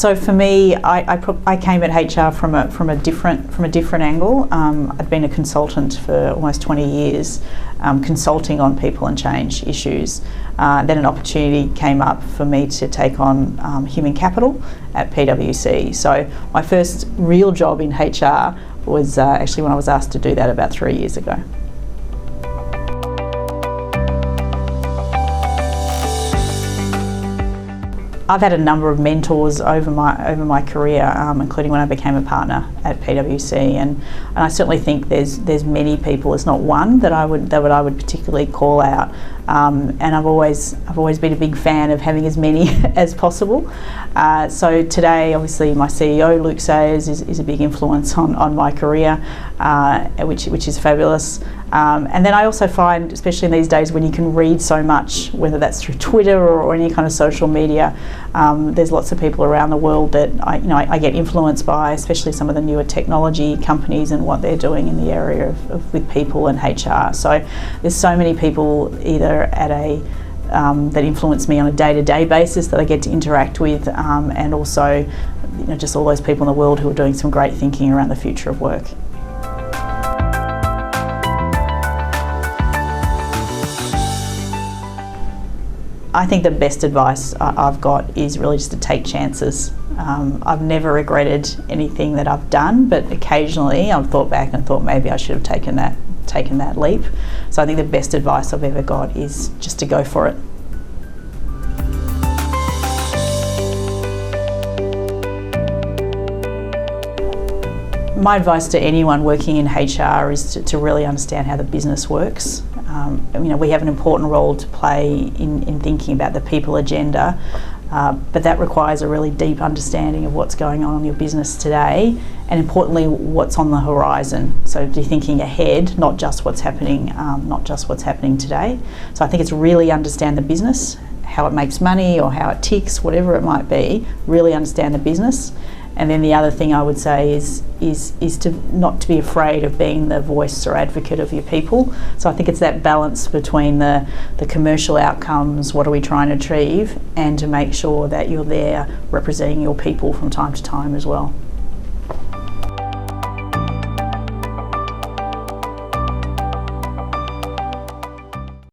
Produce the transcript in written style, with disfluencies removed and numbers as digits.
So for me, I came at HR from a different angle. I'd been a consultant for almost 20 years, consulting on people and change issues. Then an opportunity came up for me to take on human capital at PwC. So my first real job in HR was actually when I was asked to do that about 3 years ago. I've had a number of mentors over my career, including when I became a partner at PwC, and I certainly think there's many people. There's not one that I would particularly call out, and I've always been a big fan of having as many as possible. So today, obviously, my CEO Luke Sayers is a big influence on my career, which is fabulous. And then I also find, especially in these days when you can read so much, whether that's through Twitter or any kind of social media, there's lots of people around the world that I get influenced by, especially some of the newer technology companies and what they're doing in the area of with people and HR. So there's so many people either at that influence me on a day-to-day basis that I get to interact with, and also just all those people in the world who are doing some great thinking around the future of work. I think the best advice I've got is really just to take chances. I've never regretted anything that I've done, but occasionally I've thought back and thought maybe I should have taken that leap. So I think the best advice I've ever got is just to go for it. My advice to anyone working in HR is to really understand how the business works. We have an important role to play in thinking about the people agenda, but that requires a really deep understanding of what's going on in your business today, and importantly, what's on the horizon. So be thinking ahead, not just what's happening today. So I think it's really understand the business, how it makes money or how it ticks, whatever it might be. Really understand the business. And then the other thing I would say is to not to be afraid of being the voice or advocate of your people. So I think it's that balance between the commercial outcomes, what are we trying to achieve, and to make sure that you're there representing your people from time to time as well.